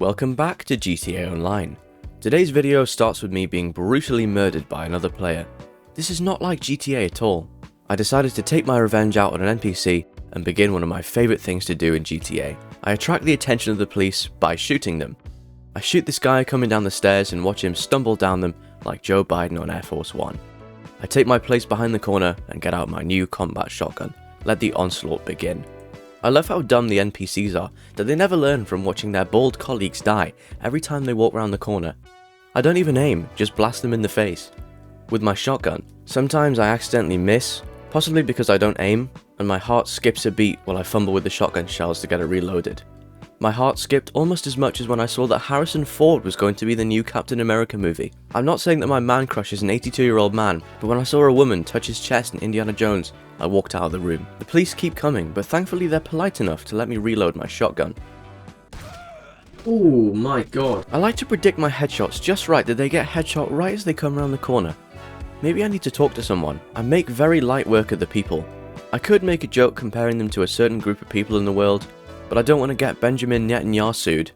Welcome back to GTA Online. Today's video starts with me being brutally murdered by another player. This is not like GTA at all. I decided to take my revenge out on an NPC and begin one of my favourite things to do in GTA. I attract the attention of the police by shooting them. I shoot this guy coming down the stairs and watch him stumble down them like Joe Biden on Air Force One. I take my place behind the corner and get out my new combat shotgun. Let the onslaught begin. I love how dumb the NPCs are, that they never learn from watching their bald colleagues die every time they walk around the corner. I don't even aim, just blast them in the face. With my shotgun, sometimes I accidentally miss, possibly because I don't aim, and my heart skips a beat while I fumble with the shotgun shells to get it reloaded. My heart skipped almost as much as when I saw that Harrison Ford was going to be the new Captain America movie. I'm not saying that my man crush is an 82-year-old man, but when I saw a woman touch his chest in Indiana Jones, I walked out of the room. The police keep coming, but thankfully they're polite enough to let me reload my shotgun. Oh my god. I like to predict my headshots just right that they get headshot right as they come around the corner. Maybe I need to talk to someone. I make very light work of the people. I could make a joke comparing them to a certain group of people in the world, but I don't want to get Benjamin Netanyahu sued.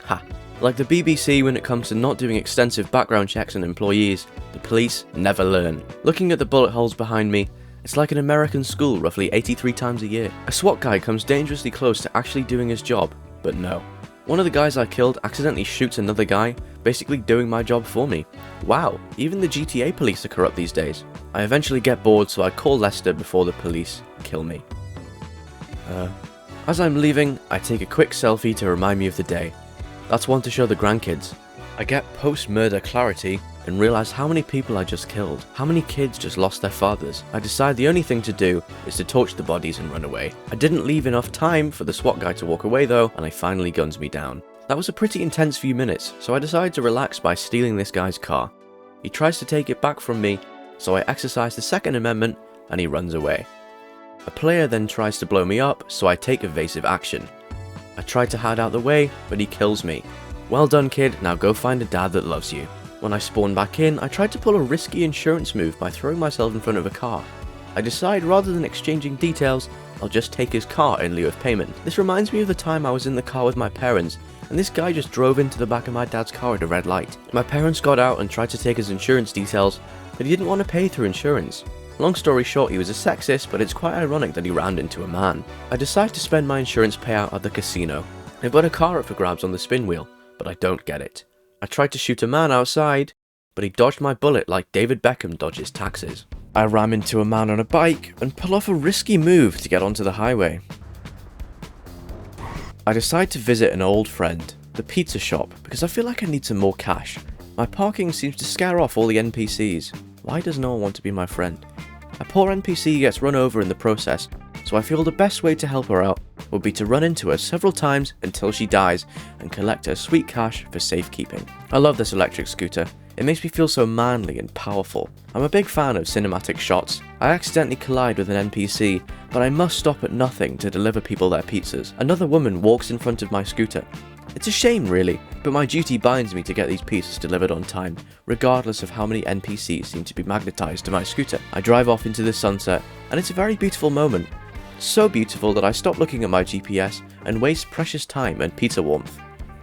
Ha. Like the BBC when it comes to not doing extensive background checks on employees, the police never learn. Looking at the bullet holes behind me, it's like an American school roughly 83 times a year. A SWAT guy comes dangerously close to actually doing his job, but no. One of the guys I killed accidentally shoots another guy, basically doing my job for me. Wow, even the GTA police are corrupt these days. I eventually get bored, so I call Lester before the police kill me. As I'm leaving, I take a quick selfie to remind me of the day. That's one to show the grandkids. I get post-murder clarity and realize how many people I just killed. How many kids just lost their fathers. I decide the only thing to do is to torch the bodies and run away. I didn't leave enough time for the SWAT guy to walk away though, and he finally guns me down. That was a pretty intense few minutes, so I decide to relax by stealing this guy's car. He tries to take it back from me, so I exercise the Second Amendment and he runs away. A player then tries to blow me up, so I take evasive action. I try to hide out the way, but he kills me. Well done kid, now go find a dad that loves you. When I spawn back in, I tried to pull a risky insurance move by throwing myself in front of a car. I decide rather than exchanging details, I'll just take his car in lieu of payment. This reminds me of the time I was in the car with my parents, and this guy just drove into the back of my dad's car at a red light. My parents got out and tried to take his insurance details, but he didn't want to pay through insurance. Long story short, he was a sexist, but it's quite ironic that he rammed into a man. I decide to spend my insurance payout at the casino. They've got a car up for grabs on the spin wheel, but I don't get it. I tried to shoot a man outside, but he dodged my bullet like David Beckham dodges taxes. I ram into a man on a bike and pull off a risky move to get onto the highway. I decide to visit an old friend, the pizza shop, because I feel like I need some more cash. My parking seems to scare off all the NPCs. Why does no one want to be my friend? A poor NPC gets run over in the process, so I feel the best way to help her out would be to run into her several times until she dies and collect her sweet cash for safekeeping. I love this electric scooter. It makes me feel so manly and powerful. I'm a big fan of cinematic shots. I accidentally collide with an NPC, but I must stop at nothing to deliver people their pizzas. Another woman walks in front of my scooter. It's a shame really, but my duty binds me to get these pizzas delivered on time, regardless of how many NPCs seem to be magnetized to my scooter. I drive off into the sunset, and it's a very beautiful moment. So beautiful that I stop looking at my GPS and waste precious time and pizza warmth.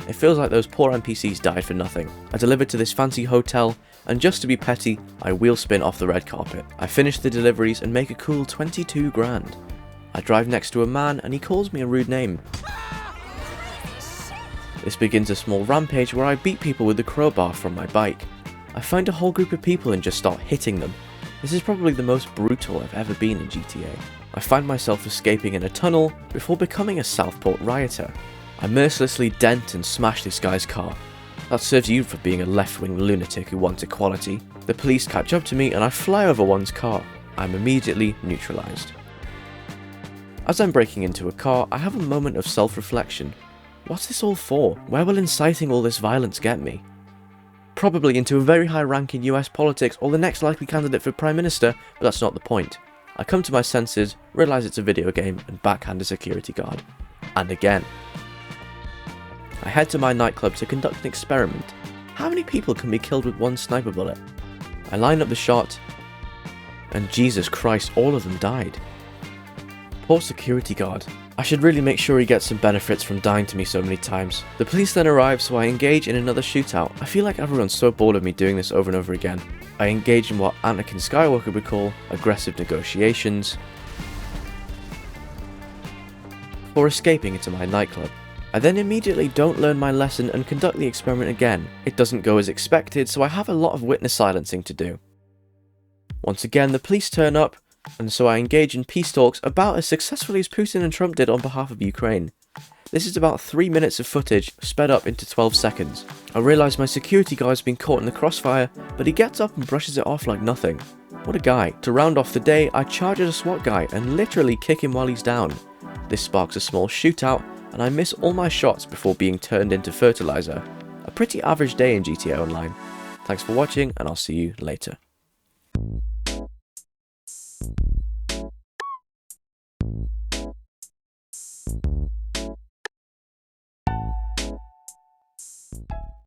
It feels like those poor NPCs died for nothing. I deliver to this fancy hotel, and just to be petty, I wheel spin off the red carpet. I finish the deliveries and make a cool 22 grand. I drive next to a man and he calls me a rude name. This begins a small rampage where I beat people with the crowbar from my bike. I find a whole group of people and just start hitting them. This is probably the most brutal I've ever been in GTA. I find myself escaping in a tunnel before becoming a Southport rioter. I mercilessly dent and smash this guy's car. That serves you for being a left-wing lunatic who wants equality. The police catch up to me and I fly over one's car. I'm immediately neutralized. As I'm breaking into a car, I have a moment of self-reflection. What's this all for? Where will inciting all this violence get me? Probably into a very high rank in US politics or the next likely candidate for Prime Minister, but that's not the point. I come to my senses, realise it's a video game, and backhand a security guard. And again. I head to my nightclub to conduct an experiment. How many people can be killed with one sniper bullet? I line up the shot, and Jesus Christ, all of them died. Poor security guard. I should really make sure he gets some benefits from dying to me so many times. The police then arrive, so I engage in another shootout. I feel like everyone's so bored of me doing this over and over again. I engage in what Anakin Skywalker would call aggressive negotiations before escaping into my nightclub. I then immediately don't learn my lesson and conduct the experiment again. It doesn't go as expected, so I have a lot of witness silencing to do. Once again, the police turn up, and so I engage in peace talks about as successfully as Putin and Trump did on behalf of Ukraine. This is about 3 minutes of footage, sped up into 12 seconds. I realise my security guard's been caught in the crossfire, but he gets up and brushes it off like nothing. What a guy. To round off the day, I charge at a SWAT guy and literally kick him while he's down. This sparks a small shootout, and I miss all my shots before being turned into fertilizer. A pretty average day in GTA Online. Thanks for watching, and I'll see you later.